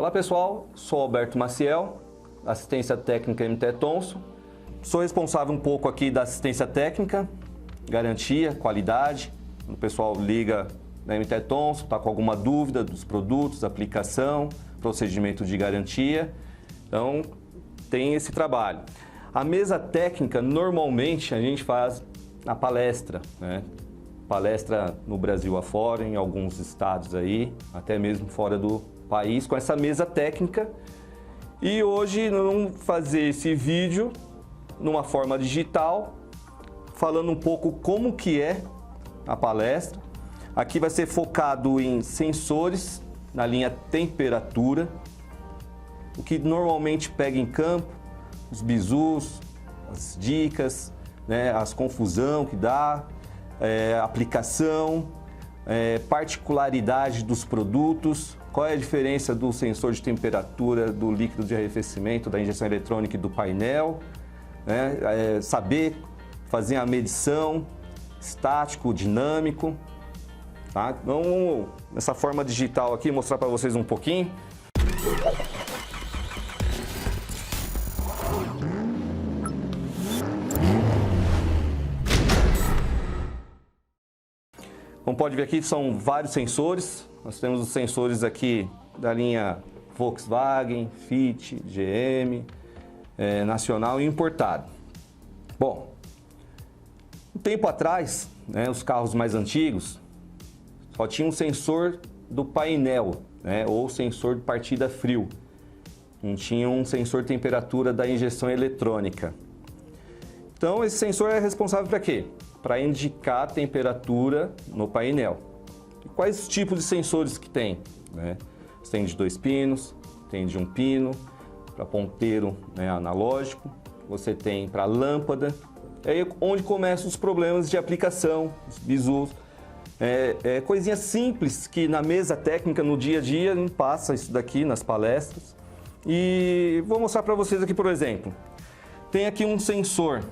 Olá pessoal, sou Alberto Maciel, assistência técnica MT Thomson. Sou responsável um pouco aqui da assistência técnica, garantia, qualidade. O pessoal liga na MT Thomson, está com alguma dúvida dos produtos, aplicação, procedimento de garantia. Então, tem esse trabalho. A mesa técnica, normalmente, a gente faz na palestra, né? Palestra no Brasil afora, em alguns estados aí, até mesmo fora do país, com essa mesa técnica. E hoje nós vamos fazer esse vídeo numa forma digital, falando um pouco como que é a palestra. Aqui vai ser focado em sensores na linha temperatura, o que normalmente pega em campo, os bizus, as dicas, né, as confusão que dá, aplicação, particularidade dos produtos, qual é a diferença do sensor de temperatura, do líquido de arrefecimento, da injeção eletrônica e do painel, né, saber fazer a medição, estático, dinâmico. Tá? Então, nessa forma digital aqui, mostrar para vocês um pouquinho. Como pode ver aqui, são vários sensores. Nós temos os sensores aqui da linha Volkswagen, Fiat, GM, nacional e importado. Bom, um tempo atrás, né, os carros mais antigos só tinham um sensor do painel, né, ou sensor de partida frio. Não tinha um sensor de temperatura da injeção eletrônica. Então, esse sensor é responsável para quê? Para indicar a temperatura no painel. E quais os tipos de sensores que tem? Né? Você tem de 2 pinos, tem de 1 pino, para ponteiro, né, analógico, você tem para lâmpada. É aí onde começam os problemas de aplicação, os bizus. Coisinhas simples que na mesa técnica, no dia a dia, não passa isso daqui nas palestras. E vou mostrar para vocês aqui, por exemplo. Tem aqui um sensor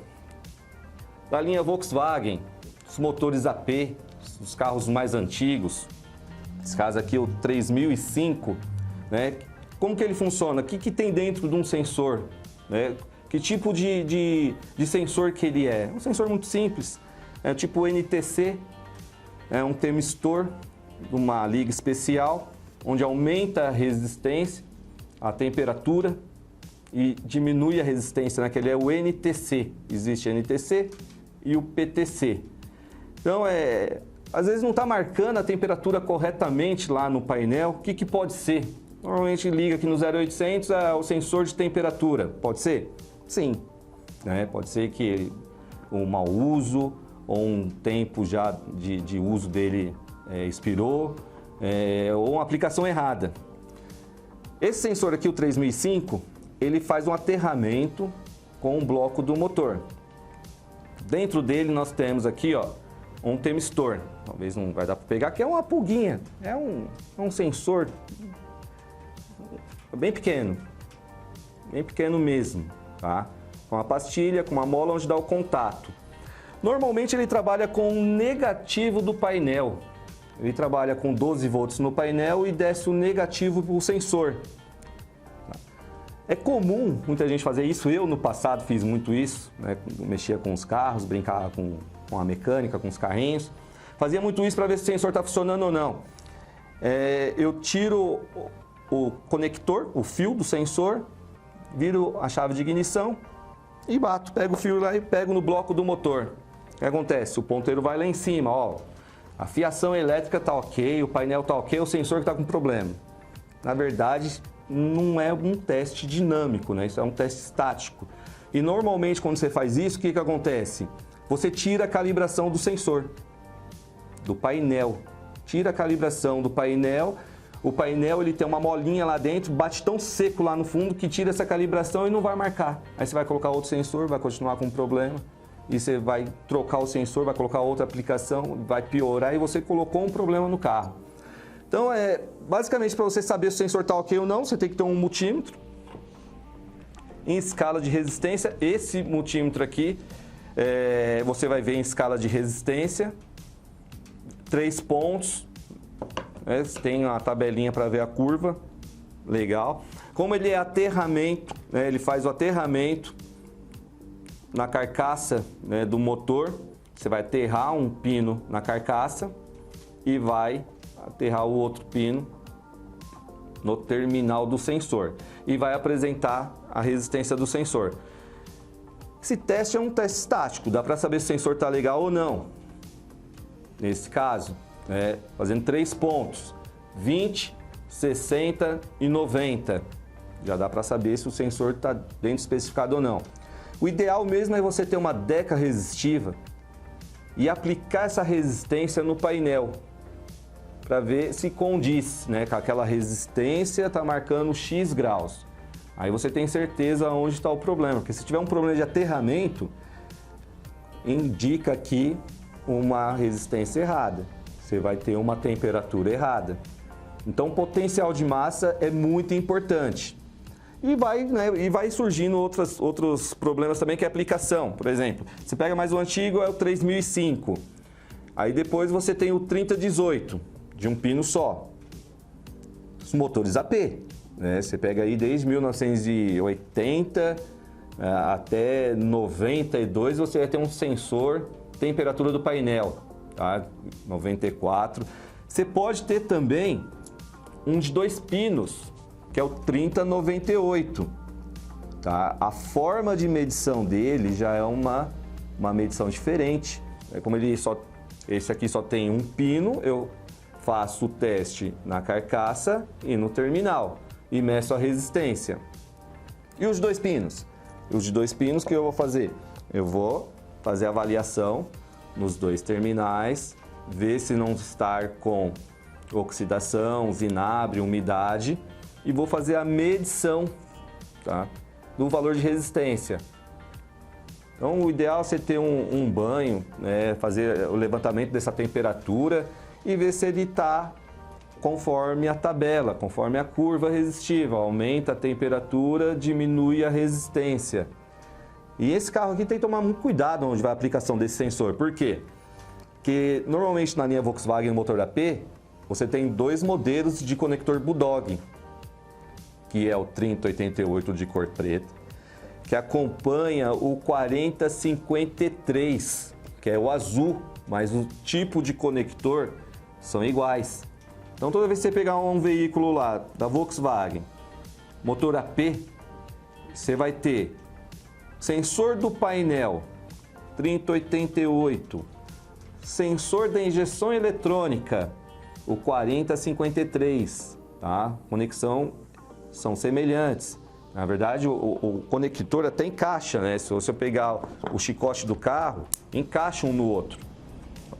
da linha Volkswagen, os motores AP, os carros mais antigos. Esse caso aqui é o 3005, né? Como que ele funciona? O que tem dentro de um sensor? Né? Que tipo de sensor que ele é? Um sensor muito simples, é tipo NTC, é um temistor de uma liga especial, onde aumenta a resistência, a temperatura e diminui a resistência, né? Que ele é o NTC. Existe NTC e o PTC. Então, às vezes não está marcando a temperatura corretamente lá no painel. O que pode ser? Normalmente liga aqui no 0800 o sensor de temperatura. Pode ser? Sim. Né? Pode ser que um mau uso ou um tempo já de uso dele expirou, ou uma aplicação errada. Esse sensor aqui, o 3005, ele faz um aterramento com o bloco do motor. Dentro dele nós temos aqui, ó, um temistor. Talvez não vai dar para pegar, que é uma pulguinha. É um sensor bem pequeno mesmo, tá? Com uma pastilha, com uma mola onde dá o contato. Normalmente ele trabalha com o negativo do painel. Ele trabalha com 12 volts no painel e desce o negativo para o sensor. É comum muita gente fazer isso, eu no passado fiz muito isso, né? Mexia com os carros, brincava com a mecânica, com os carrinhos. Fazia muito isso para ver se o sensor está funcionando ou não. Eu tiro o conector, o fio do sensor, viro a chave de ignição e bato. Pego o fio lá e pego no bloco do motor. O que acontece? O ponteiro vai lá em cima, ó. A fiação elétrica está ok, o painel está ok, o sensor que está com problema. Na verdade, não é um teste dinâmico, né? Isso é um teste estático. E normalmente quando você faz isso, o que acontece? Você tira a calibração do sensor, do painel. Tira a calibração do painel. O painel ele tem uma molinha lá dentro, bate tão seco lá no fundo que tira essa calibração e não vai marcar. Aí você vai colocar outro sensor, vai continuar com o problema. E você vai trocar o sensor, vai colocar outra aplicação, vai piorar e você colocou um problema no carro. Então, basicamente, para você saber se o sensor está ok ou não, você tem que ter um multímetro em escala de resistência. Esse multímetro aqui, você vai ver em escala de resistência, 3 pontos, tem a tabelinha para ver a curva. legal. Como ele é aterramento, né, ele faz o aterramento na carcaça, né, do motor. Você vai aterrar um pino na carcaça e vai aterrar o outro pino no terminal do sensor e vai apresentar a resistência do sensor. Esse teste é um teste estático, dá para saber se o sensor está legal ou não. Nesse caso, fazendo 3 pontos, 20, 60 e 90. Já dá para saber se o sensor está dentro especificado ou não. O ideal mesmo é você ter uma deca resistiva e aplicar essa resistência no painel para ver se condiz, né, com aquela resistência está marcando X graus. Aí você tem certeza onde está o problema, porque se tiver um problema de aterramento, indica aqui uma resistência errada. Você vai ter uma temperatura errada. Então, potencial de massa é muito importante. E vai surgindo outros problemas também, que é a aplicação. Por exemplo, você pega mais o antigo, é o 3005. Aí depois você tem o 3018, de um pino só. Os motores AP, né? Você pega aí desde 1980 até 92, você vai ter um sensor temperatura do painel, tá? 94. Você pode ter também um de 2 pinos, que é o 3098. Tá? A forma de medição dele já é uma medição diferente. Como esse aqui só tem um pino, eu faço o teste na carcaça e no terminal e meço a resistência. E os 2 pinos? Os de 2 pinos, que eu vou fazer? Eu vou fazer a avaliação nos 2 terminais, ver se não está com oxidação, vinagre, umidade, e vou fazer a medição, tá, do valor de resistência. Então, o ideal é você ter um banho, né, fazer o levantamento dessa temperatura e ver se ele está conforme a tabela, conforme a curva resistiva. Aumenta a temperatura, diminui a resistência. E esse carro aqui tem que tomar muito cuidado onde vai a aplicação desse sensor. Por quê? Porque normalmente na linha Volkswagen motor AP, você tem 2 modelos de conector Bulldog, que é o 3088 de cor preta, que acompanha o 4053, que é o azul, mas o tipo de conector são iguais. Então, toda vez que você pegar um veículo lá da Volkswagen, motor AP, você vai ter sensor do painel 3088, sensor da injeção eletrônica, o 4053, tá? Conexão são semelhantes. Na verdade, o conector até encaixa, né? Se você pegar o chicote do carro, encaixa um no outro.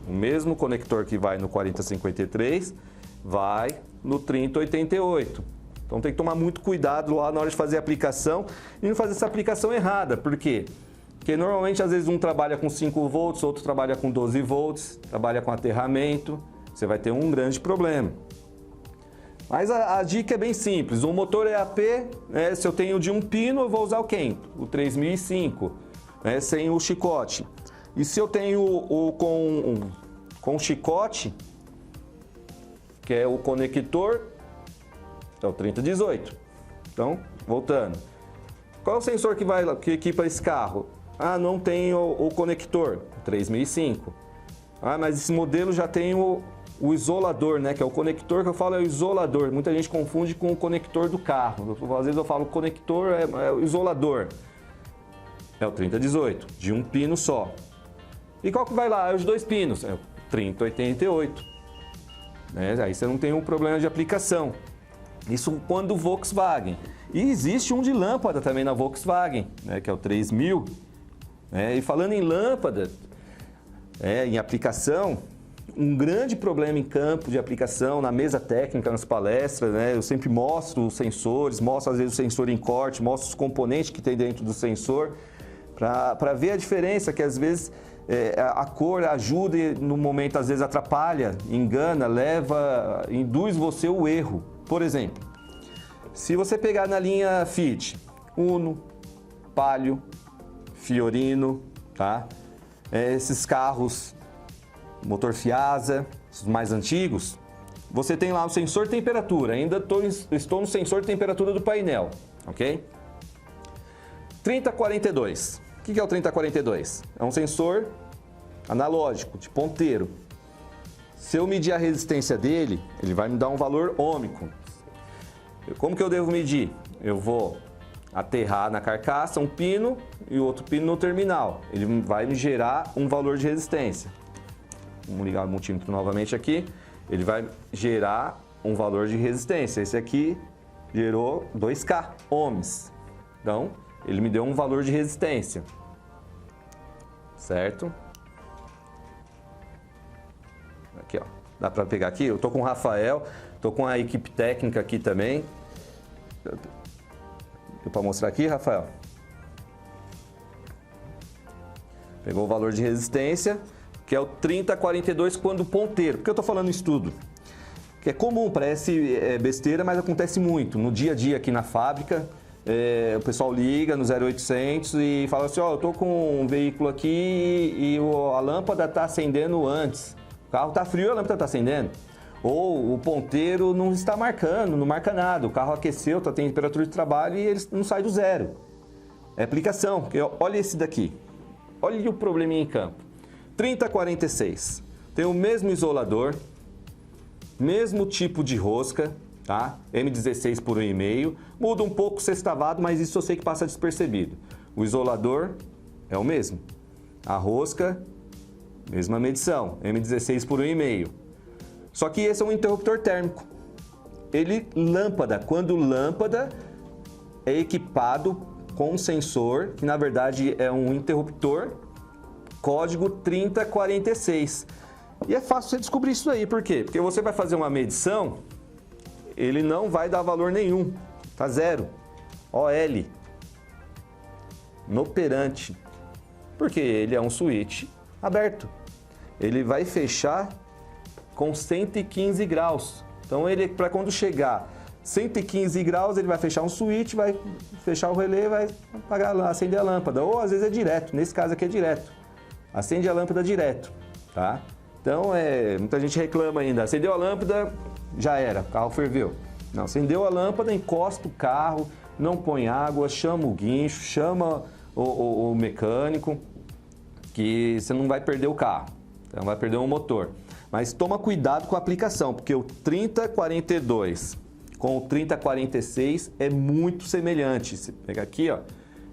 O mesmo conector que vai no 4053 vai no 3088. Então tem que tomar muito cuidado lá na hora de fazer a aplicação e não fazer essa aplicação errada. Por quê? Porque normalmente às vezes um trabalha com 5 volts, outro trabalha com 12 volts, trabalha com aterramento, você vai ter um grande problema. Mas a dica é bem simples, o motor é AP, né? Se eu tenho de um pino, eu vou usar o Kento, o 3005, né? Sem o chicote. E se eu tenho com chicote, que é o conector, é o 3018. Então, voltando. Qual é o sensor que equipa esse carro? Ah, não tem o conector, 3005. Ah, mas esse modelo já tem o isolador, né? Que é o conector que eu falo é o isolador. Muita gente confunde com o conector do carro. Às vezes eu falo conector é o isolador. É o 3018, de um pino só. E qual que vai lá? É os 2 pinos. É o 3088. Né? Aí você não tem um problema de aplicação. Isso quando Volkswagen. E existe um de lâmpada também na Volkswagen, né? Que é o 3000. E falando em lâmpada, em aplicação, um grande problema em campo de aplicação, na mesa técnica, nas palestras, né? Eu sempre mostro os sensores, mostro às vezes o sensor em corte, mostro os componentes que tem dentro do sensor, para ver a diferença, que às vezes a cor ajuda e no momento às vezes atrapalha, engana, induz você o erro. Por exemplo, se você pegar na linha Fiat, Uno, Palio, Fiorino, tá? Esses carros, motor Fiasa, os mais antigos, você tem lá o sensor temperatura. Ainda estou no sensor temperatura do painel, ok? 3042. O que é o 3042? É um sensor analógico, de ponteiro. Se eu medir a resistência dele, ele vai me dar um valor ôhmico. Como que eu devo medir? Eu vou aterrar na carcaça um pino e outro pino no terminal. Ele vai me gerar um valor de resistência. Vamos ligar o multímetro novamente aqui. Ele vai gerar um valor de resistência. Esse aqui gerou 2K ohms. Então, ele me deu um valor de resistência. Certo? Aqui, ó. Dá para pegar aqui? Eu tô com o Rafael, tô com a equipe técnica aqui também. Deu para mostrar aqui, Rafael? Pegou o valor de resistência, que é o 3042 quando ponteiro. Por que eu tô falando isso tudo? Que é comum, parece besteira, mas acontece muito. No dia a dia aqui na fábrica, o pessoal liga no 0800 e fala assim, ó, eu tô com um veículo aqui e a lâmpada tá acendendo antes. O carro tá frio e a lâmpada tá acendendo. Ou o ponteiro não está marcando, não marca nada. O carro aqueceu, está tem temperatura de trabalho e ele não sai do zero. É aplicação. Olha esse daqui. Olha o probleminha em campo. 3046. Tem o mesmo isolador, mesmo tipo de rosca, tá? M16 por 1,5. Muda um pouco o sextavado, mas isso eu sei que passa despercebido. O isolador é o mesmo. A rosca, mesma medição, M16 por 1,5. Só que esse é um interruptor térmico. Ele, quando lâmpada, é equipado com um sensor, que na verdade é um interruptor, código 3046. E é fácil você descobrir isso aí, por quê? Porque você vai fazer uma medição, ele não vai dar valor nenhum, tá zero. OL. Inoperante. Porque ele é um switch aberto. Ele vai fechar com 115 graus. Então, para quando chegar 115 graus, ele vai fechar um switch, vai fechar o relé, vai acender a lâmpada. Ou às vezes é direto, nesse caso aqui é direto. Acende a lâmpada direto, tá? Então, muita gente reclama ainda. Acendeu a lâmpada, já era, o carro ferveu. Não, acendeu a lâmpada, encosta o carro, não põe água, chama o guincho, chama o mecânico, que você não vai perder o carro, não vai perder o motor. Mas toma cuidado com a aplicação, porque o 3042 com o 3046 é muito semelhante. Você pega aqui, ó,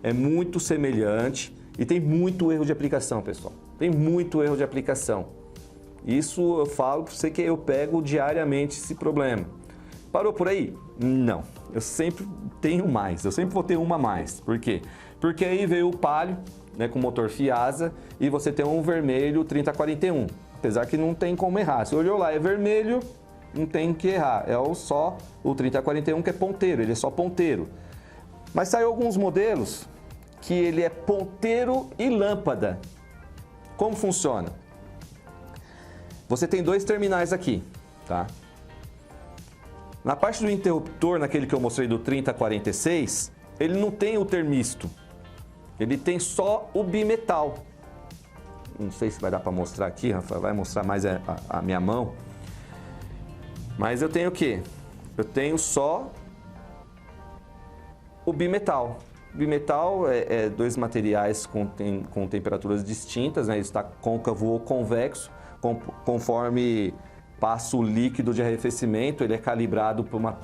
é muito semelhante e tem muito erro de aplicação, pessoal. Tem muito erro de aplicação. Isso eu falo para você que eu pego diariamente esse problema. Parou por aí? Não. Eu sempre tenho mais, eu sempre vou ter uma a mais. Por quê? Porque aí veio o Palio, né, com motor Fiasa, e você tem um vermelho 3041. Apesar que não tem como errar. Se olhou lá, é vermelho, não tem que errar. É só o 3041 que é ponteiro, ele é só ponteiro. Mas saiu alguns modelos que ele é ponteiro e lâmpada. Como funciona? Você tem dois terminais aqui, tá? Na parte do interruptor, naquele que eu mostrei do 3046, ele não tem o termisto. Ele tem só o bimetal. Não sei se vai dar para mostrar aqui, Rafael, vai mostrar mais a minha mão. Mas eu tenho o quê? Eu tenho só o bimetal. Bimetal é dois materiais com temperaturas distintas, né? Ele está côncavo ou convexo, conforme passa o líquido de arrefecimento, ele é calibrado por uma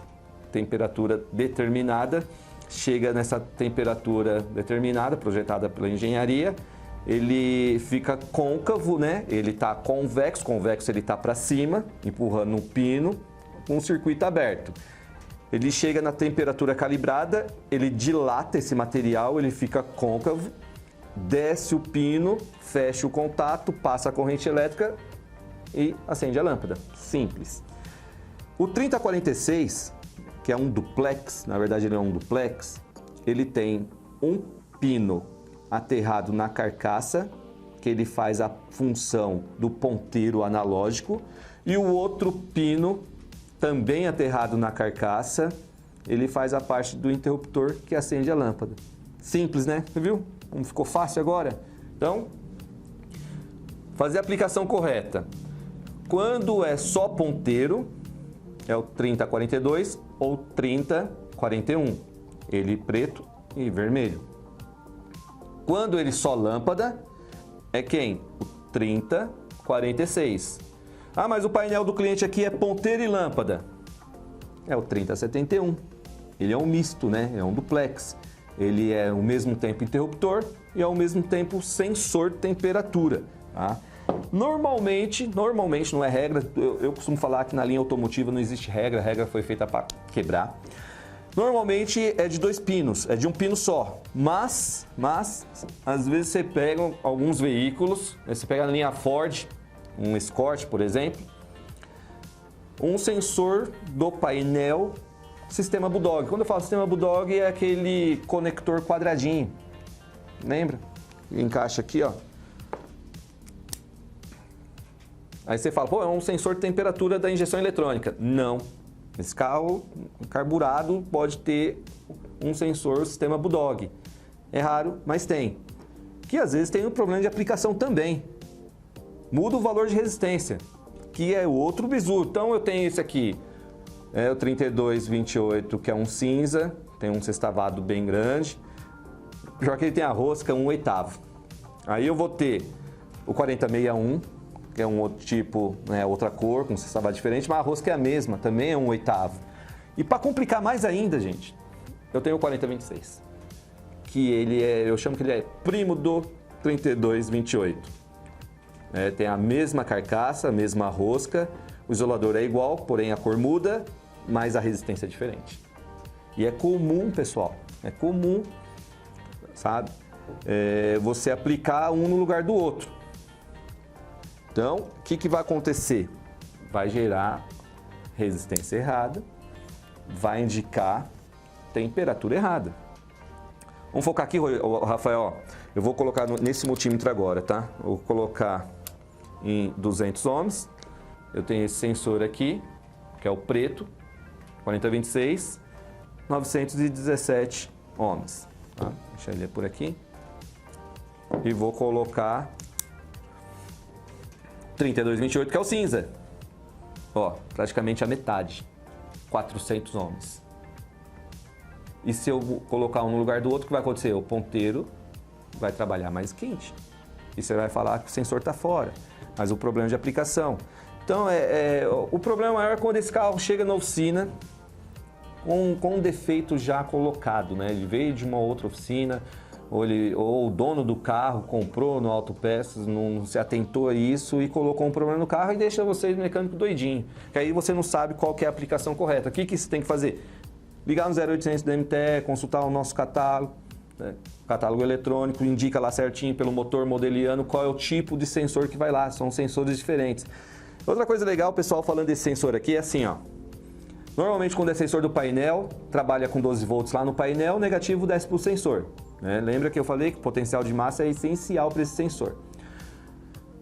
temperatura determinada, chega nessa temperatura determinada, projetada pela engenharia, ele fica côncavo, né? Ele está convexo ele está para cima, empurrando um pino com um circuito aberto. Ele chega na temperatura calibrada, ele dilata esse material, ele fica côncavo, desce o pino, fecha o contato, passa a corrente elétrica e acende a lâmpada. Simples. O 3046, que é um duplex, na verdade ele é um duplex, ele tem um pino aterrado na carcaça, que ele faz a função do ponteiro analógico, e o outro pino, também aterrado na carcaça, ele faz a parte do interruptor que acende a lâmpada. Simples, né? Você viu? Como ficou fácil agora? Então, fazer a aplicação correta. Quando é só ponteiro, é o 3042 ou 3041. Ele preto e vermelho. Quando ele só lâmpada, é quem? O 3046. Ah, mas o painel do cliente aqui é ponteiro e lâmpada. É o 3071. Ele é um misto, né? É um duplex. Ele é ao mesmo tempo interruptor e ao mesmo tempo sensor de temperatura. Tá? Normalmente, não é regra, eu costumo falar que na linha automotiva não existe regra, a regra foi feita para quebrar. Normalmente é de 2 pinos, é de um pino só, mas às vezes você pega alguns veículos, você pega a linha Ford, um Escort, por exemplo, um sensor do painel sistema Bulldog. Quando eu falo sistema Bulldog é aquele conector quadradinho, lembra? Encaixa aqui, ó. Aí você fala, pô, é um sensor de temperatura da injeção eletrônica. Não. Esse carro carburado pode ter um sensor sistema Bulldog. É raro, mas tem. Que às vezes tem um problema de aplicação também. Muda o valor de resistência, que é o outro bizu. Então eu tenho esse aqui, é o 3228, que é um cinza, tem um sextavado bem grande. Pior que ele tem a rosca 1/8. Aí eu vou ter o 4061, que é um outro tipo, né, outra cor, com sextavado diferente, mas a rosca é a mesma, também é 1/8. E para complicar mais ainda, gente, eu tenho o 4026, que ele é, eu chamo que ele é primo do 3228. Tem a mesma carcaça, a mesma rosca, o isolador é igual, porém a cor muda, mas a resistência é diferente. E é comum, pessoal, é comum, sabe, você aplicar um no lugar do outro. Então, o que vai acontecer? Vai gerar resistência errada, vai indicar temperatura errada. Vamos focar aqui, Rafael, eu vou colocar nesse multímetro agora, tá? Eu vou colocar em 200 ohms, eu tenho esse sensor aqui, que é o preto, 4026, 917 ohms. Tá? Deixa ele por aqui. E vou colocar 3228, que é o cinza. Ó, praticamente a metade, 400 ohms. E se eu colocar um no lugar do outro, o que vai acontecer? O ponteiro vai trabalhar mais quente. E você vai falar que o sensor está fora. Mas o problema de aplicação. Então, o problema maior é quando esse carro chega na oficina com um defeito já colocado, né? Ele veio de uma outra oficina, ou o dono do carro comprou no Autopeças, não se atentou a isso e colocou um problema no carro e deixa você, mecânico, doidinho. Que aí você não sabe qual que é a aplicação correta. O que você tem que fazer? Ligar no 0800 da MTE, consultar o nosso catálogo, né? Catálogo eletrônico, indica lá certinho pelo motor, modelo e ano, qual é o tipo de sensor que vai lá, são sensores diferentes. Outra coisa legal, pessoal, falando desse sensor aqui, é assim, ó. Normalmente quando é sensor do painel, trabalha com 12 volts lá no painel, negativo desce para o sensor. Né? Lembra que eu falei que o potencial de massa é essencial para esse sensor.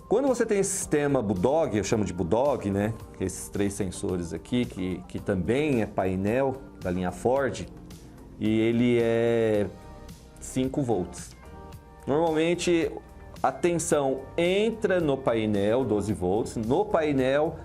Quando você tem esse sistema Bulldog, eu chamo de Bulldog, né? Esses 3 sensores aqui, que também é painel da linha Ford, e ele é 5 volts. Normalmente a tensão entra no painel, 12 volts, no painel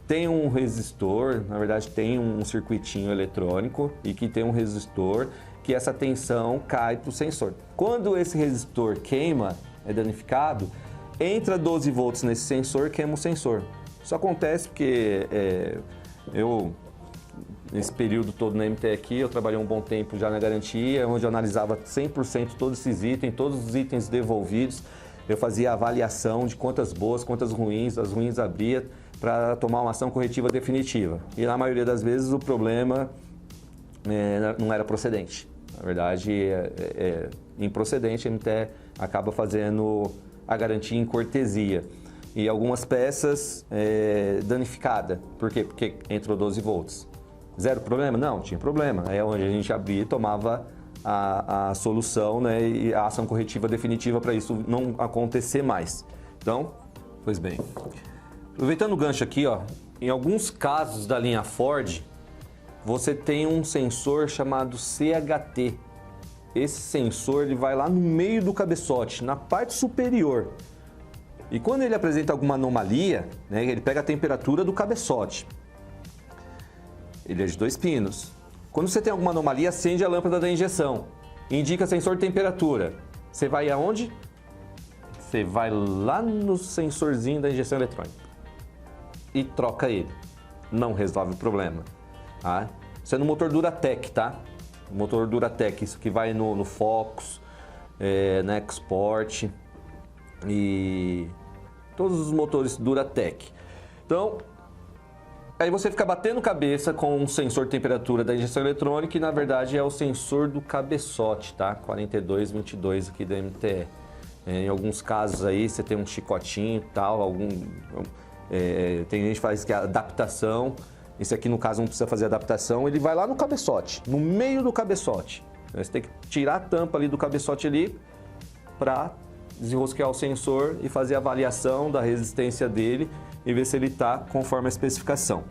tem um resistor, na verdade tem um circuitinho eletrônico e que tem um resistor que essa tensão cai para o sensor. Quando esse resistor queima, é danificado, entra 12 volts nesse sensor, queima o sensor. Isso acontece porque nesse período todo na MTE aqui, eu trabalhei um bom tempo já na garantia, onde eu analisava 100% todos esses itens, todos os itens devolvidos. Eu fazia avaliação de quantas boas, quantas ruins, as ruins abria para tomar uma ação corretiva definitiva. E na maioria das vezes o problema não era procedente. Na verdade, improcedente, a MTE acaba fazendo a garantia em cortesia. E algumas peças danificadas. Por quê? Porque entrou 12 volts. Zero problema? Não, tinha problema. É onde a gente abria e tomava a solução, né, e a ação corretiva definitiva para isso não acontecer mais. Então, pois bem. Aproveitando o gancho aqui, ó, em alguns casos da linha Ford, você tem um sensor chamado CHT. Esse sensor ele vai lá no meio do cabeçote, na parte superior. E quando ele apresenta alguma anomalia, né, ele pega a temperatura do cabeçote. Ele é de 2 pinos. Quando você tem alguma anomalia, acende a lâmpada da injeção. Indica sensor de temperatura. Você vai aonde? Você vai lá no sensorzinho da injeção eletrônica e troca ele. Não resolve o problema. Tá? Isso é no motor Duratec, tá? Motor Duratec, isso que vai no Focus, na Export e todos os motores Duratec. Então, aí você fica batendo cabeça com um sensor de temperatura da injeção eletrônica e na verdade é o sensor do cabeçote, tá? 4222 aqui da MTE. Em alguns casos aí você tem um chicotinho e tal, tem gente que faz que é adaptação. Esse aqui no caso não precisa fazer adaptação, ele vai lá no cabeçote, no meio do cabeçote. Você tem que tirar a tampa ali do cabeçote ali para desenrosquear o sensor e fazer a avaliação da resistência dele e ver se ele está conforme a especificação.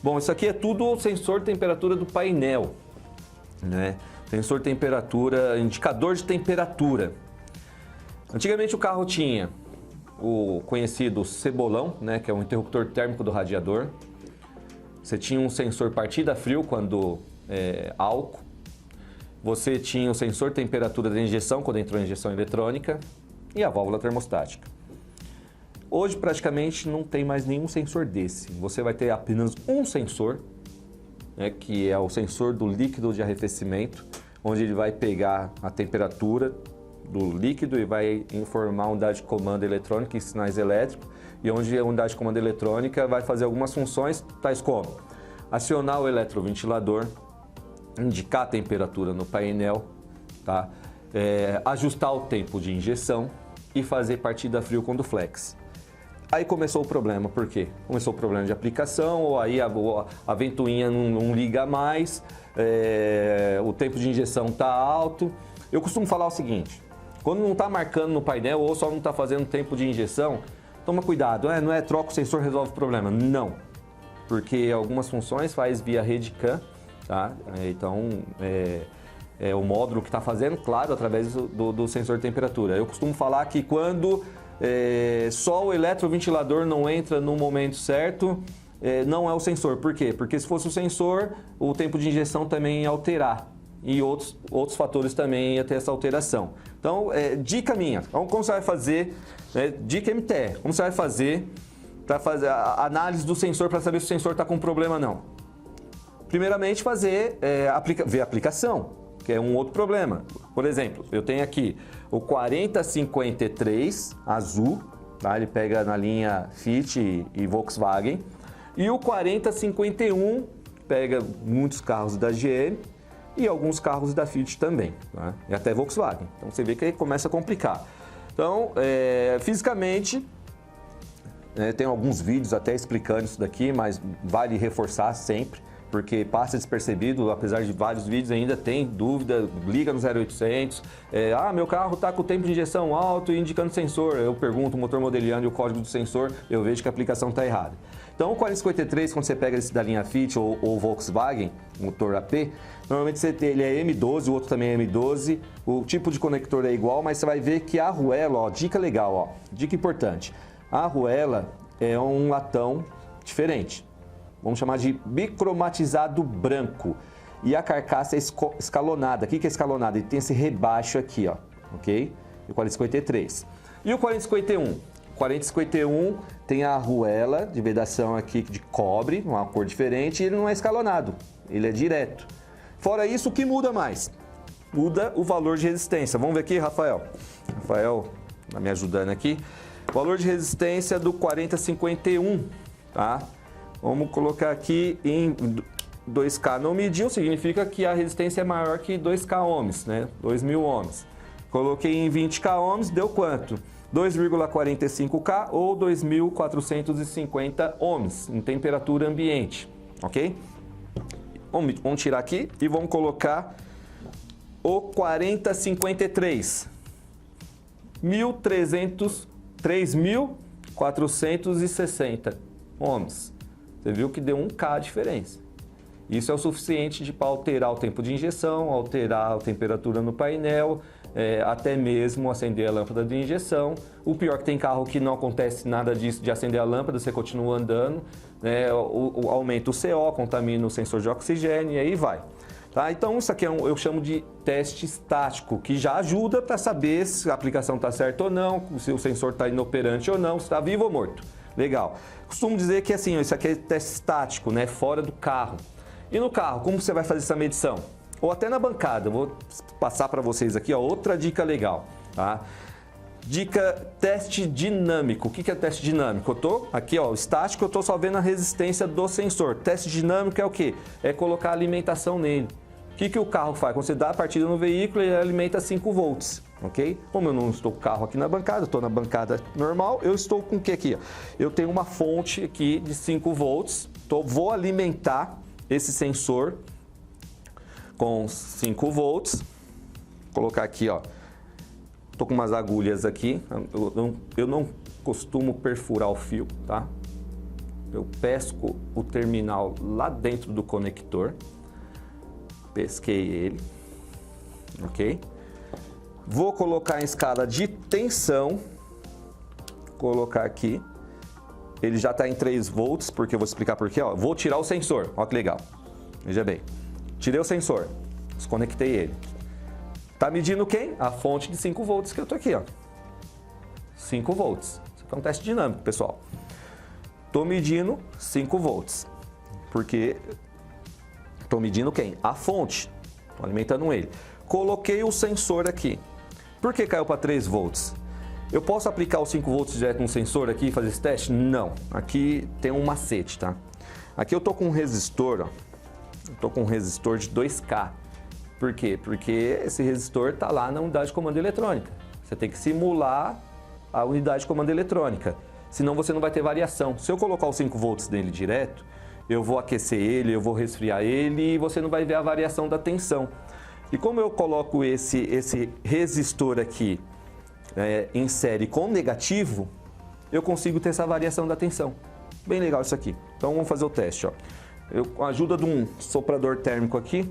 Bom, isso aqui é tudo o sensor de temperatura do painel, né? Sensor de temperatura, indicador de temperatura. Antigamente o carro tinha o conhecido cebolão, né, que é um interruptor térmico do radiador. Você tinha um sensor partida frio quando álcool. Você tinha o sensor de temperatura da injeção quando entrou a injeção eletrônica e a válvula termostática. Hoje praticamente não tem mais nenhum sensor desse. Você vai ter apenas um sensor, né, que é o sensor do líquido de arrefecimento, onde ele vai pegar a temperatura do líquido e vai informar a unidade de comando eletrônica e sinais elétricos, e onde a unidade de comando eletrônica vai fazer algumas funções, tais como acionar o eletroventilador, indicar a temperatura no painel, tá? Ajustar o tempo de injeção e fazer partida frio com do flex. Aí começou o problema, por quê? Começou o problema de aplicação, ou aí a ventoinha não liga mais, o tempo de injeção está alto. Eu costumo falar o seguinte, quando não está marcando no painel ou só não está fazendo tempo de injeção, toma cuidado, não é troca o sensor resolve o problema, não. Porque algumas funções faz via rede CAN, tá? Então, o módulo que está fazendo, claro, através do sensor de temperatura. Eu costumo falar que quando só o eletroventilador não entra no momento certo, não é o sensor. Por quê? Porque se fosse o sensor, o tempo de injeção também ia alterar. E outros fatores também ia ter essa alteração. Então, dica minha, como você vai fazer, dica MTE, como você vai fazer para fazer a análise do sensor para saber se o sensor está com problema ou não? Primeiramente, ver a aplicação, que é um outro problema. Por exemplo, eu tenho aqui o 4053 azul, tá? Ele pega na linha Fiat e Volkswagen, e o 4051 pega muitos carros da GM, e alguns carros da Fiat também, né? E até Volkswagen. Então você vê que aí começa a complicar. Então, fisicamente, tem alguns vídeos até explicando isso daqui, mas vale reforçar sempre, porque passa despercebido, apesar de vários vídeos ainda tem dúvida, liga no 0800, meu carro está com o tempo de injeção alto e indicando sensor. Eu pergunto o motor modeliano e o código do sensor, eu vejo que a aplicação está errada. Então o 4053, quando você pega esse da linha Fiat ou Volkswagen, motor AP, normalmente ele é M12, o outro também é M12, o tipo de conector é igual, mas você vai ver que a arruela, ó, dica legal, ó, dica importante, a arruela é um latão diferente, vamos chamar de bicromatizado branco, e a carcaça é escalonada. O que é escalonada? Ele tem esse rebaixo aqui, ó, ok? E o 4053. E o 4051? O 4051 tem a arruela de vedação aqui de cobre, uma cor diferente, e ele não é escalonado, ele é direto. Fora isso, o que muda mais? Muda o valor de resistência. Vamos ver aqui, Rafael. Rafael está me ajudando aqui. Valor de resistência do 4051, tá? Vamos colocar aqui em 2K não mediu, significa que a resistência é maior que 2K ohms, né? 2.000 ohms. Coloquei em 20K ohms, deu quanto? 2,45K ou 2.450 ohms em temperatura ambiente, ok? Vamos tirar aqui e vamos colocar o 4053, 3.460 ohms. Você viu que deu 1K a diferença. Isso é o suficiente para alterar o tempo de injeção, alterar a temperatura no painel, até mesmo acender a lâmpada de injeção. O pior é que tem carro que não acontece nada disso de acender a lâmpada, você continua andando, aumenta o CO, contamina o sensor de oxigênio e aí vai. Tá? Então isso aqui eu chamo de teste estático, que já ajuda para saber se a aplicação está certa ou não, se o sensor está inoperante ou não, se está vivo ou morto. Legal. Costumo dizer que assim, isso aqui é teste estático, né? Fora do carro. E no carro, como você vai fazer essa medição? Ou até na bancada, eu vou passar para vocês aqui, ó, outra dica legal, tá? Dica teste dinâmico. O que é teste dinâmico? Eu tô aqui, ó, estático, eu tô só vendo a resistência do sensor. Teste dinâmico é o quê? É colocar alimentação nele. O que o carro faz? Quando você dá a partida no veículo, ele alimenta 5 volts, ok? Como eu não estou com o carro aqui na bancada, estou na bancada normal, eu estou com o que aqui? Ó? Eu tenho uma fonte aqui de 5 volts, vou alimentar esse sensor com 5 volts. Vou colocar aqui, ó. Estou com umas agulhas aqui, eu não costumo perfurar o fio, tá? Eu pesco o terminal lá dentro do conector. Pesquei ele, ok? Vou colocar em escala de tensão, colocar aqui. Ele já está em 3 volts, porque eu vou explicar por quê. Ó. Vou tirar o sensor, olha que legal. Veja bem, tirei o sensor, desconectei ele. Está medindo quem? A fonte de 5 volts que eu estou aqui, ó. 5 volts. Isso aqui é um teste dinâmico, pessoal. Estou medindo 5 volts, porque estou medindo quem? A fonte. Estou alimentando ele. Coloquei o sensor aqui. Por que caiu para 3 volts? Eu posso aplicar os 5 volts direto no sensor aqui e fazer esse teste? Não. Aqui tem um macete, tá? Aqui eu estou com um resistor, ó. Eu estou com um resistor de 2K. Por quê? Porque esse resistor está lá na unidade de comando eletrônica. Você tem que simular a unidade de comando eletrônica. Senão você não vai ter variação. Se eu colocar os 5 volts nele direto, eu vou aquecer ele, eu vou resfriar ele e você não vai ver a variação da tensão. E como eu coloco esse resistor aqui em série com negativo, eu consigo ter essa variação da tensão. Bem legal isso aqui. Então vamos fazer o teste. Ó. Com a ajuda de um soprador térmico aqui,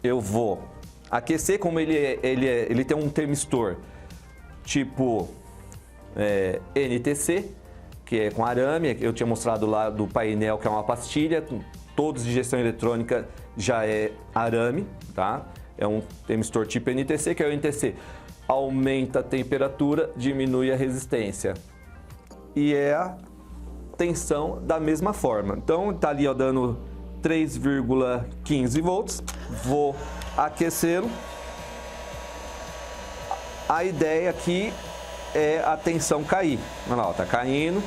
eu vou aquecer, como ele tem um termistor tipo NTC, que é com arame. Eu tinha mostrado lá do painel, que é uma pastilha, todos de gestão eletrônica já é arame, tá? É um termistor tipo NTC, que é o NTC. Aumenta a temperatura, diminui a resistência. E é a tensão da mesma forma. Então, tá ali ó, dando 3,15 volts. Vou aquecê-lo. A ideia aqui é a tensão cair. Olha lá, ó, tá caindo.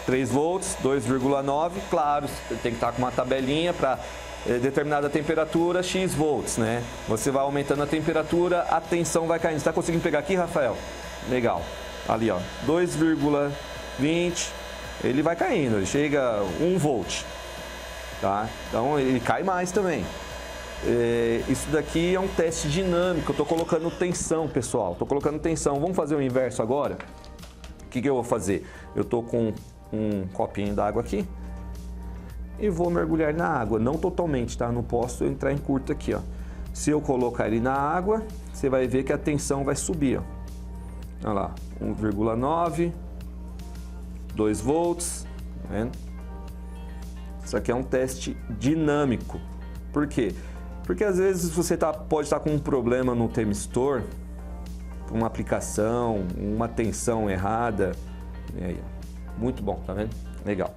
3 volts, 2,9. Claro, tem que estar com uma tabelinha para determinada temperatura, X volts, né? Você vai aumentando a temperatura, a tensão vai caindo. Você está conseguindo pegar aqui, Rafael? Legal. Ali, ó, 2,20. Ele vai caindo, ele chega a 1 volt. Tá? Então, ele cai mais também. Isso daqui é um teste dinâmico. Eu estou colocando tensão, pessoal. Estou colocando tensão. Vamos fazer o inverso agora? O que eu vou fazer? Eu estou com um copinho d'água aqui e vou mergulhar na água. Não totalmente, tá? Não posso entrar em curto aqui, ó. Se eu colocar ele na água, você vai ver que a tensão vai subir, ó. Olha lá, 1,9, 2 volts, tá vendo? Isso aqui é um teste dinâmico. Por quê? Porque às vezes você pode estar com um problema no termistor, uma aplicação, uma tensão errada. E aí, muito bom, tá vendo? Legal.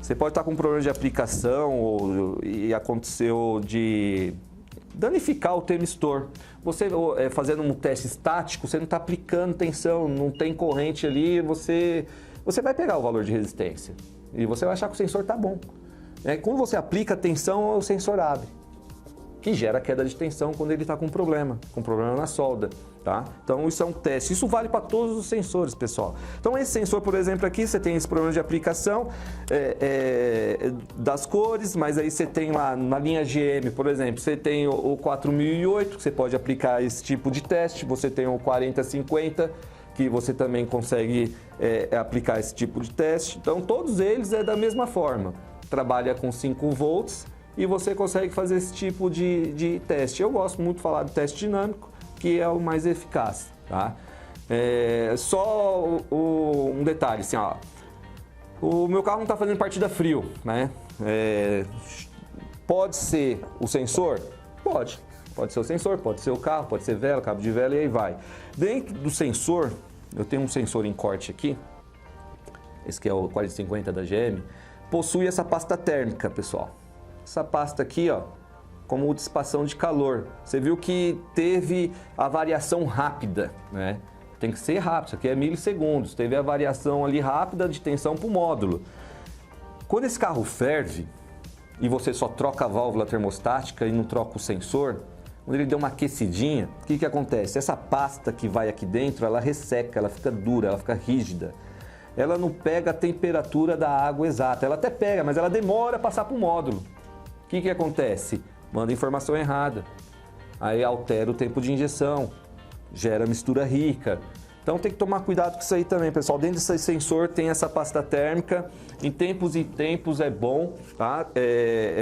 Você pode estar com um problema de aplicação e aconteceu de danificar o termistor. Você fazendo um teste estático, você não está aplicando tensão, não tem corrente ali, você vai pegar o valor de resistência e você vai achar que o sensor está bom. Quando você aplica tensão, o sensor abre, que gera queda de tensão quando ele está com problema na solda, tá? Então isso é um teste, isso vale para todos os sensores, pessoal. Então esse sensor, por exemplo, aqui você tem esse problema de aplicação das cores, mas aí você tem lá na linha GM, por exemplo, você tem o 4008, que você pode aplicar esse tipo de teste, você tem o 4050, que você também consegue aplicar esse tipo de teste. Então todos eles da mesma forma, trabalha com 5 volts, e você consegue fazer esse tipo de teste. Eu gosto muito de falar do teste dinâmico, que é o mais eficaz, tá? Só um detalhe, assim, ó, O meu carro não está fazendo partida frio, né? Pode ser o sensor? Pode. Pode ser o sensor, pode ser o carro, pode ser vela, cabo de vela e aí vai. Dentro do sensor, eu tenho um sensor em corte aqui, esse que é o 4050 da GM, possui essa pasta térmica, pessoal. Essa pasta aqui, ó, como dissipação de calor. Você viu que teve a variação rápida, né? Tem que ser rápido, isso aqui é milissegundos. Teve a variação ali rápida de tensão para o módulo. Quando esse carro ferve e você só troca a válvula termostática e não troca o sensor, quando ele deu uma aquecidinha, o que acontece? Essa pasta que vai aqui dentro, ela resseca, ela fica dura, ela fica rígida. Ela não pega a temperatura da água exata. Ela até pega, mas ela demora a passar para o módulo. O que acontece? Manda informação errada. Aí altera o tempo de injeção. Gera mistura rica. Então tem que tomar cuidado com isso aí também, pessoal. Dentro desse sensor tem essa pasta térmica. Em tempos e tempos é bom, tá?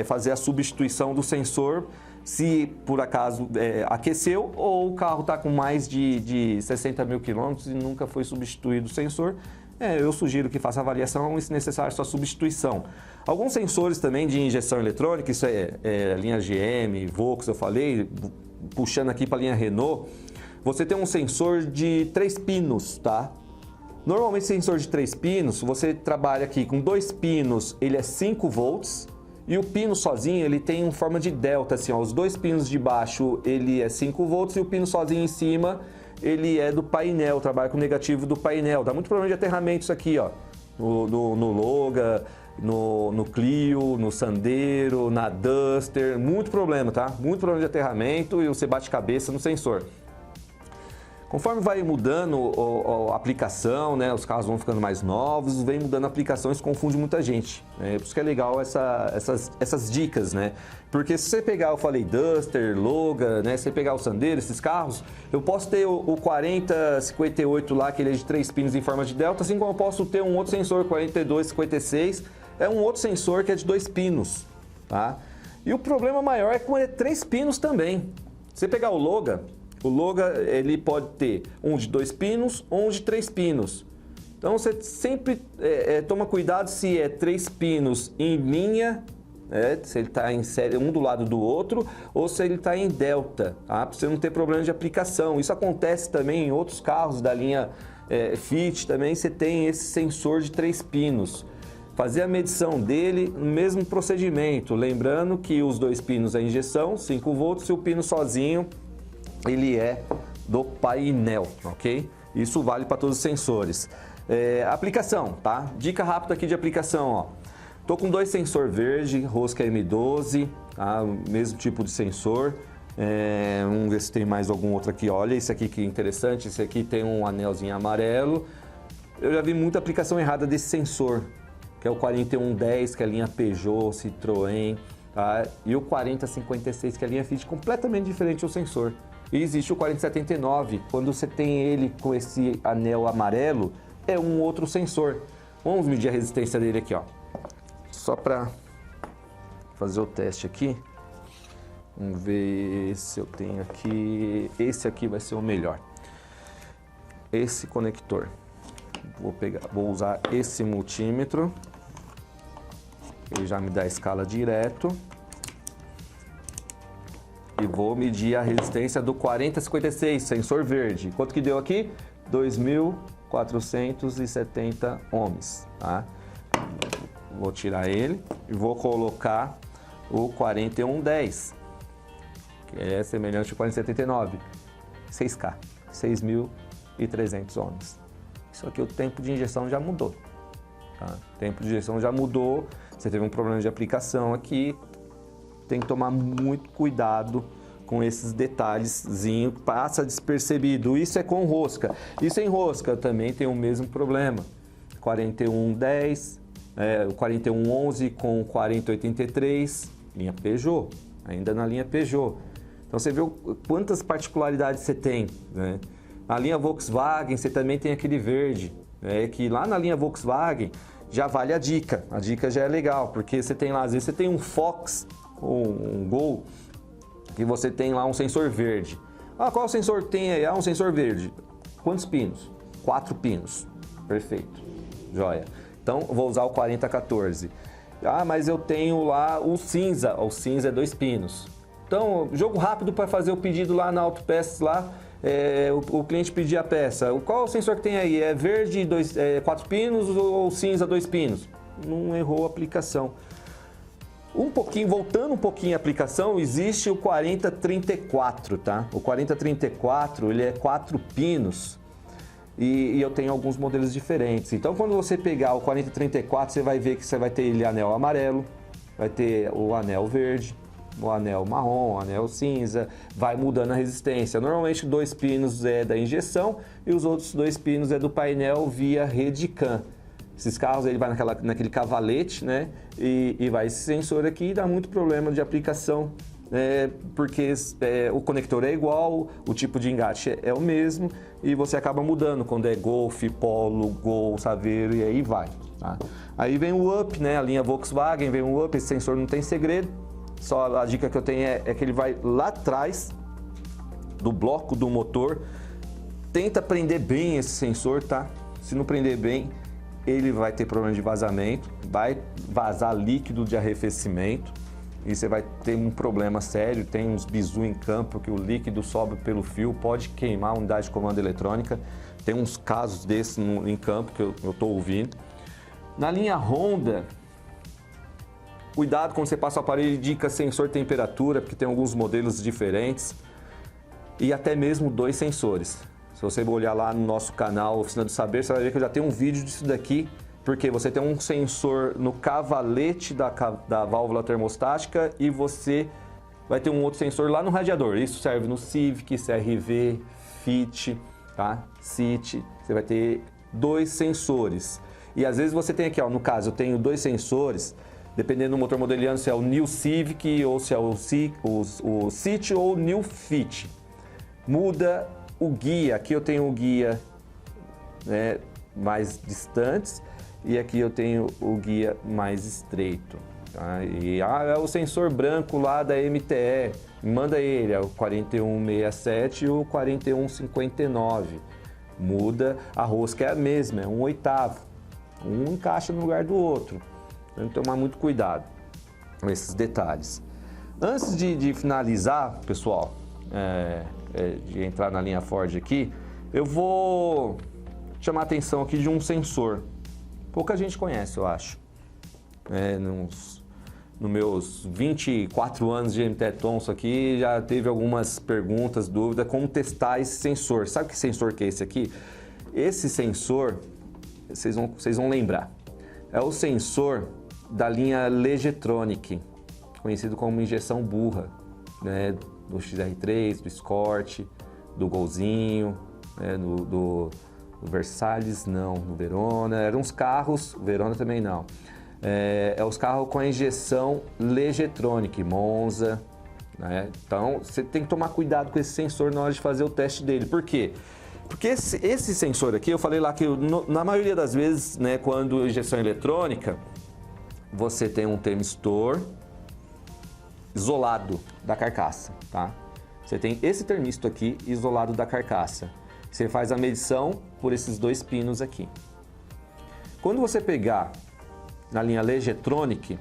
Fazer a substituição do sensor se por acaso aqueceu ou o carro está com mais de 60 mil quilômetros e nunca foi substituído o sensor. Eu sugiro que faça avaliação e, se necessário, sua substituição. Alguns sensores também de injeção eletrônica, isso é linha GM, Volks, eu falei, puxando aqui para a linha Renault. Você tem um sensor de 3 pinos, tá? Normalmente, sensor de 3 pinos, você trabalha aqui com 2 pinos, ele é 5 volts, e o pino sozinho, ele tem uma forma de delta, assim, ó, os 2 pinos de baixo, ele é 5 volts, e o pino sozinho em cima, ele é do painel, trabalha com o negativo do painel. Dá muito problema de aterramento isso aqui, ó, no Logan, no Clio, no Sandero, na Duster, muito problema, tá? Muito problema de aterramento e você bate cabeça no sensor. Conforme vai mudando a aplicação, né, os carros vão ficando mais novos, vem mudando a aplicação, isso confunde muita gente. Por isso que é legal essas dicas, né? Porque se você pegar, eu falei Duster, Logan, né, se você pegar o Sandero, esses carros, eu posso ter o 4058 lá, que ele é de 3 pinos em forma de delta, assim como eu posso ter um outro sensor, 4256, é um outro sensor que é de 2 pinos, tá? E o problema maior é que ele é 3 pinos também. Se você pegar o Logan, ele pode ter um de 2 pinos ou um de 3 pinos. Então você sempre toma cuidado se é 3 pinos em linha, se ele está em série um do lado do outro, ou se ele está em delta, tá? Para você não ter problema de aplicação. Isso acontece também em outros carros da linha Fit, também você tem esse sensor de 3 pinos. Fazer a medição dele no mesmo procedimento, lembrando que os 2 pinos é injeção, 5 volts, e o pino sozinho ele é do painel, ok? Isso vale para todos os sensores. Aplicação, tá? Dica rápida aqui de aplicação, ó. Tô com 2 sensor verde, rosca M12, tá? O mesmo tipo de sensor. Vamos ver se tem mais algum outro aqui. Olha esse aqui que interessante, esse aqui tem um anelzinho amarelo. Eu já vi muita aplicação errada desse sensor, que é o 4110, que é a linha Peugeot, Citroën, tá? E o 4056, que é a linha Fit, completamente diferente o sensor. E existe o 4079, quando você tem ele com esse anel amarelo, é um outro sensor. Vamos medir a resistência dele aqui, ó. Só para fazer o teste aqui. Vamos ver se eu tenho aqui. Esse aqui vai ser o melhor. Esse conector. Vou usar esse multímetro. Ele já me dá a escala direto. E vou medir a resistência do 4056, sensor verde. Quanto que deu aqui? 2.470 ohms, tá? Vou tirar ele e vou colocar o 4110, que é semelhante ao 4079. 6K, 6.300 ohms. Isso aqui, o tempo de injeção já mudou, tá? O tempo de injeção já mudou, você teve um problema de aplicação aqui. Tem que tomar muito cuidado com esses detalhezinhos, passa despercebido. Isso é com rosca. E sem rosca também tem o mesmo problema. 4110, o 4111 com 4083, linha Peugeot, ainda na linha Peugeot. Então você vê quantas particularidades você tem, né? Na linha Volkswagen você também tem aquele verde, que lá na linha Volkswagen já vale a dica já é legal, porque você tem lá, às vezes você tem um Fox, um Gol, que você tem lá um sensor verde. Qual sensor tem aí? Um sensor verde. Quantos pinos? 4 pinos. Perfeito. Joia. então eu vou usar o 4014. Ah, mas eu tenho lá o cinza é 2 pinos. Então, jogo rápido para fazer o pedido lá na Autopeças lá, o cliente pedir a peça. Qual é o sensor que tem aí? É verde 4 pinos ou cinza 2 pinos? Não errou a aplicação. Voltando um pouquinho a aplicação, existe o 4034, tá? O 4034, ele é 4 pinos e eu tenho alguns modelos diferentes. Então, quando você pegar o 4034, você vai ver que você vai ter ele anel amarelo, vai ter o anel verde, o anel marrom, o anel cinza, vai mudando a resistência. Normalmente 2 pinos é da injeção e os outros 2 pinos é do painel via rede CAN. Esses carros ele vai naquele cavalete, né? E vai esse sensor aqui e dá muito problema de aplicação, porque o conector é igual, o tipo de engate é o mesmo e você acaba mudando quando é Golf, Polo, Gol, Saveiro e aí vai. Tá? Aí vem o Up, né? A linha Volkswagen vem o Up, esse sensor não tem segredo. Só a dica que eu tenho é que ele vai lá atrás do bloco do motor. Tenta prender bem esse sensor, tá? Se não prender bem, ele vai ter problema de vazamento, vai vazar líquido de arrefecimento e você vai ter um problema sério. Tem uns bizu em campo que o líquido sobe pelo fio, pode queimar a unidade de comando eletrônica. Tem uns casos desses em campo que eu estou ouvindo. Na linha Honda, cuidado quando você passa o aparelho, indica sensor temperatura, porque tem alguns modelos diferentes e até mesmo 2 sensores. Se você olhar lá no nosso canal Oficina do Saber, você vai ver que eu já tenho um vídeo disso daqui, porque você tem um sensor no cavalete da válvula termostática e você vai ter um outro sensor lá no radiador. Isso serve no Civic, CR-V, Fit, tá? City. Você vai ter 2 sensores. E às vezes você tem aqui, ó, no caso, eu tenho 2 sensores, dependendo do motor modeliano, se é o New Civic ou se é o City ou o New Fit. Muda o guia. Aqui eu tenho o guia, né, mais distantes e aqui eu tenho o guia mais estreito. Tá? E é o sensor branco lá da MTE, manda ele, é o 4167 e o 4159. Muda, a rosca é a mesma, é 1/8. Um encaixa no lugar do outro. Tem que tomar muito cuidado com esses detalhes. Antes de finalizar, pessoal, de entrar na linha Ford aqui, eu vou chamar a atenção aqui de um sensor. Pouca gente conhece, eu acho. Nos meus 24 anos de MT Thomson aqui, já teve algumas perguntas, dúvidas, como testar esse sensor. Sabe que sensor que é esse aqui? Esse sensor, vocês vão lembrar, é o sensor da linha Legetronic, conhecido como injeção burra, né? Do XR3, do Escort, do Golzinho, né? do Versalhes não, do Verona, eram uns carros, Verona também não, os carros com a injeção Legetronic, Monza, né? Então você tem que tomar cuidado com esse sensor na hora de fazer o teste dele. Por quê? Porque esse sensor aqui, eu falei lá que na maioria das vezes, né, quando injeção eletrônica, você tem um termistor isolado da carcaça, tá? Você tem esse termistor aqui isolado da carcaça. Você faz a medição por esses 2 pinos aqui. Quando você pegar na linha Legetronic,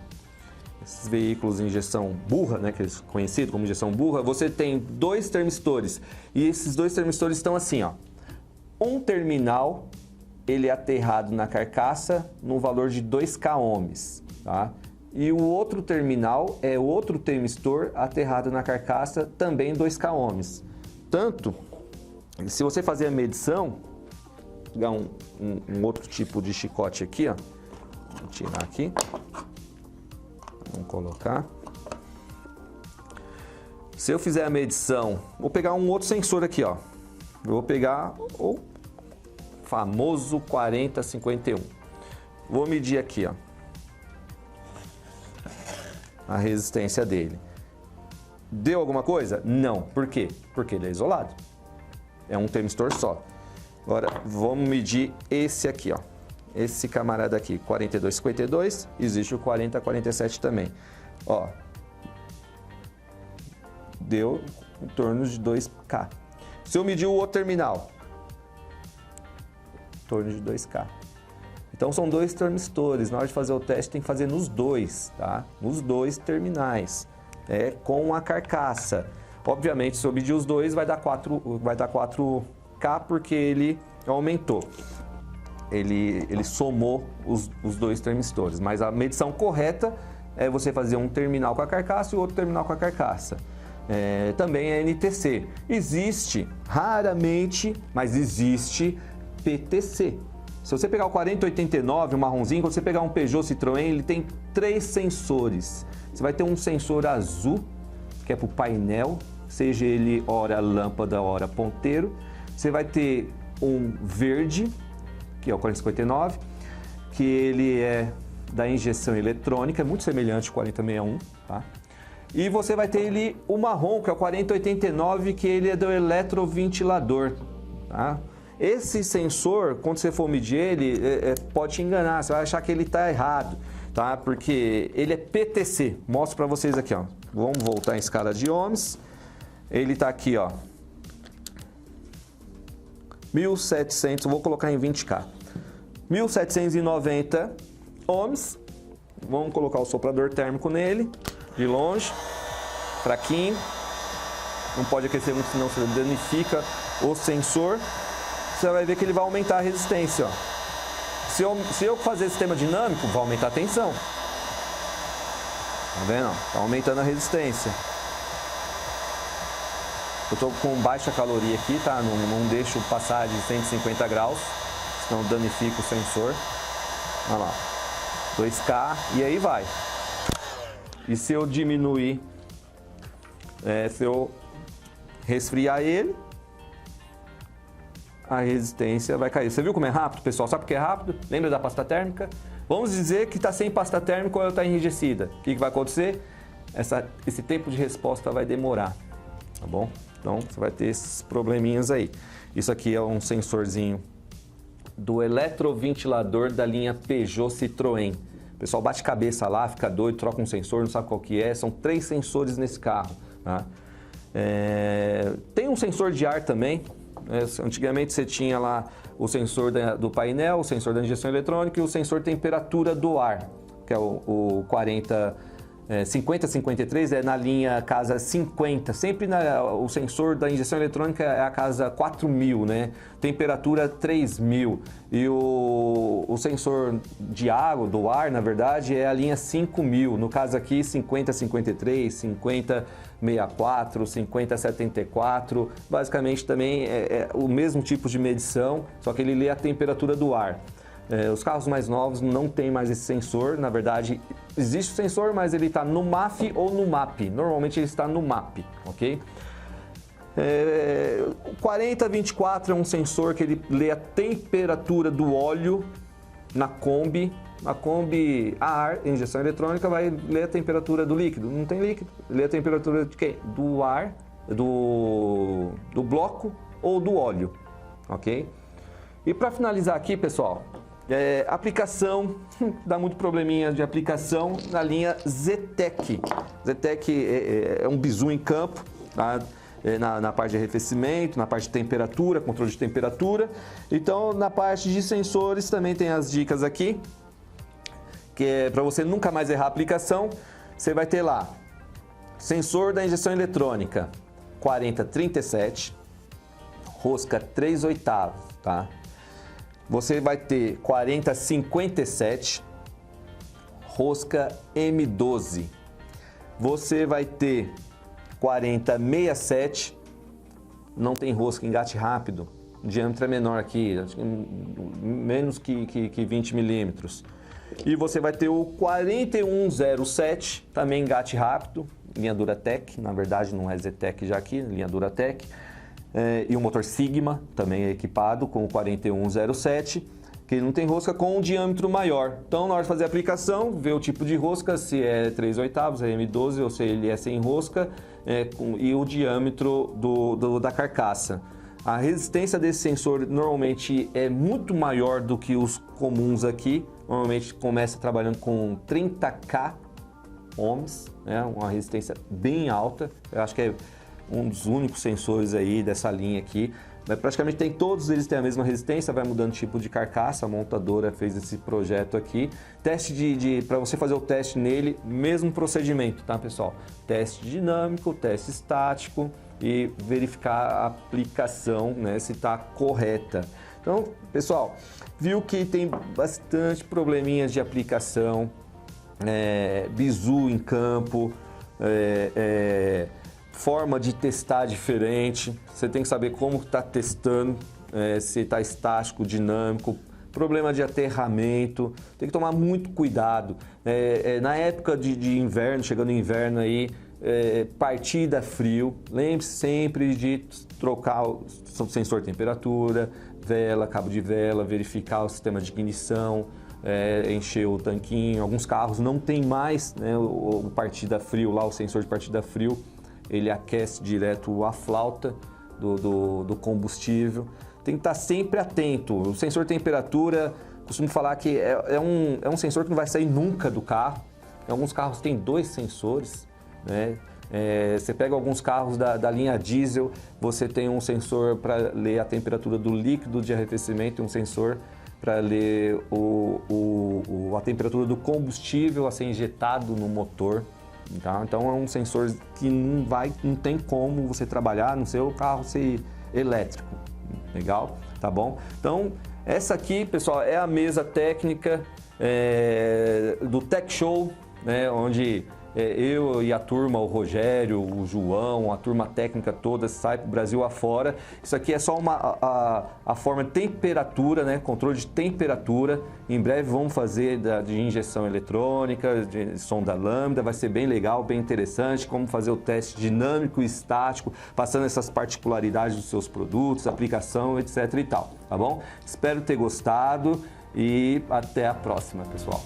esses veículos em injeção burra, né, que é conhecido como injeção burra, você tem 2 termistores e esses 2 termistores estão assim, ó. Um terminal, ele é aterrado na carcaça no valor de 2K ohms, tá? E o outro terminal é outro termistor aterrado na carcaça, também 2K ohms. Tanto, se você fazer a medição, pegar um outro tipo de chicote aqui, ó. Vou tirar aqui. Vamos colocar. Se eu fizer a medição, vou pegar um outro sensor aqui, ó. Eu vou pegar o famoso 4051. Vou medir aqui, ó, a resistência dele. Deu alguma coisa? Não. Por quê? Porque ele é isolado. É um termistor só. Agora, vamos medir esse aqui, ó. Esse camarada aqui, 4252, existe o 4047 também. Ó, deu em torno de 2K. Se eu medir o outro terminal, em torno de 2K. Então são 2 transmistores, na hora de fazer o teste tem que fazer nos dois, tá? Nos 2 terminais, com a carcaça. Obviamente, se eu medir os dois, vai dar 4K porque ele aumentou. Ele somou os 2 transmistores, mas a medição correta é você fazer um terminal com a carcaça e outro terminal com a carcaça. Também é NTC. Existe, raramente, mas existe PTC. Se você pegar o 4089, o marronzinho, quando você pegar um Peugeot Citroën, ele tem 3 sensores. Você vai ter um sensor azul, que é para o painel, seja ele hora lâmpada, hora ponteiro. Você vai ter um verde, que é o 4059, que ele é da injeção eletrônica, muito semelhante ao 4061, tá? E você vai ter o marrom, que é o 4089, que ele é do eletroventilador, tá? Esse sensor, quando você for medir ele, pode te enganar, você vai achar que ele está errado, tá? Porque ele é PTC. Mostro para vocês aqui, ó. Vamos voltar em escala de ohms. Ele está aqui, ó. 1700, vou colocar em 20K. 1790 ohms. Vamos colocar o soprador térmico nele, de longe, fraquinho. Não pode aquecer muito, senão você danifica o sensor. Você vai ver que ele vai aumentar a resistência, ó. Se eu fazer sistema dinâmico, vai aumentar a tensão. Tá vendo? Tá aumentando a resistência. Eu tô com baixa caloria aqui, tá? Não deixo passar de 150 graus, senão danifica o sensor. Olha lá. 2K e aí vai. E se eu diminuir, se eu resfriar ele, a resistência vai cair. Você viu como é rápido, pessoal? Sabe por que é rápido? Lembra da pasta térmica? Vamos dizer que está sem pasta térmica ou ela está enrijecida. O que vai acontecer? Esse tempo de resposta vai demorar, tá bom? Então, você vai ter esses probleminhas aí. Isso aqui é um sensorzinho do eletroventilador da linha Peugeot Citroën. O pessoal bate cabeça lá, fica doido, troca um sensor, não sabe qual que é. São 3 sensores nesse carro, tá? Tem um sensor de ar também. Antigamente você tinha lá o sensor do painel, o sensor da injeção eletrônica e o sensor temperatura do ar, que é o 5053 é na linha casa 50, sempre o sensor da injeção eletrônica é a casa 4000, né? Temperatura 3000 e o sensor de água, do ar, na verdade, é a linha 5000, no caso aqui 5053, 5064, 5074, basicamente também é o mesmo tipo de medição, só que ele lê a temperatura do ar. Os carros mais novos não tem mais esse sensor, na verdade existe o sensor, mas ele está no MAF ou no MAP, normalmente ele está no MAP, ok? O 4024 é um sensor que ele lê a temperatura do óleo na Kombi. A Kombi a ar, injeção eletrônica, vai ler a temperatura do líquido, não tem líquido, lê a temperatura de quê? Do ar, do bloco ou do óleo, ok? E para finalizar aqui, pessoal, aplicação, dá muito probleminha de aplicação na linha Zetec. Zetec é um bizu em campo, tá? Na parte de arrefecimento, na parte de temperatura, controle de temperatura. Então, na parte de sensores também tem as dicas aqui, que é para você nunca mais errar a aplicação. Você vai ter lá, sensor da injeção eletrônica, 4037, rosca 3/8, tá? Você vai ter 4057, rosca M12. Você vai ter 4067, não tem rosca, engate rápido. O diâmetro é menor aqui, acho que menos que 20 milímetros. E você vai ter o 4107, também engate rápido, linha Duratec, na verdade não é Zetec já aqui, linha Duratec. E o motor Sigma, também é equipado com o 4107, que ele não tem rosca com um diâmetro maior. Então, na hora de fazer a aplicação, vê o tipo de rosca, se é 3/8, é M12 ou se ele é sem rosca, e o diâmetro da carcaça. A resistência desse sensor normalmente é muito maior do que os comuns aqui. Normalmente começa trabalhando com 30K ohms, né? Uma resistência bem alta. Eu acho que um dos únicos sensores aí dessa linha aqui. Praticamente todos eles têm a mesma resistência, vai mudando o tipo de carcaça, a montadora fez esse projeto aqui. Teste para você fazer o teste nele, mesmo procedimento, tá pessoal? Teste dinâmico, teste estático e verificar a aplicação, né, se está correta. Então, pessoal, viu que tem bastante probleminhas de aplicação, bizu em campo, forma de testar diferente, você tem que saber como está testando, se está estático, dinâmico, problema de aterramento, tem que tomar muito cuidado. Na época de inverno, chegando o inverno aí, partida frio, lembre-se sempre de trocar o sensor de temperatura, vela, cabo de vela, verificar o sistema de ignição, encher o tanquinho. Alguns carros não tem mais, né, o partida frio lá, o sensor de partida frio, ele aquece direto a flauta do combustível. Tem que estar sempre atento. O sensor de temperatura, costumo falar que é um sensor que não vai sair nunca do carro. Em alguns carros tem 2 sensores, né? Você pega alguns carros da linha diesel, você tem um sensor para ler a temperatura do líquido de arrefecimento e um sensor para ler a temperatura do combustível a ser injetado no motor. Tá? Então é um sensor que não tem como você trabalhar no seu carro ser elétrico. Legal? Tá bom? Então essa aqui, pessoal, é a mesa técnica do Tech Show, né? Onde eu e a turma, o Rogério, o João, a turma técnica toda sai para o Brasil afora. Isso aqui é só a forma de temperatura, né? Controle de temperatura. Em breve vamos fazer de injeção eletrônica, de sonda lambda, vai ser bem legal, bem interessante, como fazer o teste dinâmico e estático, passando essas particularidades dos seus produtos, aplicação, etc e tal, tá bom? Espero ter gostado e até a próxima, pessoal.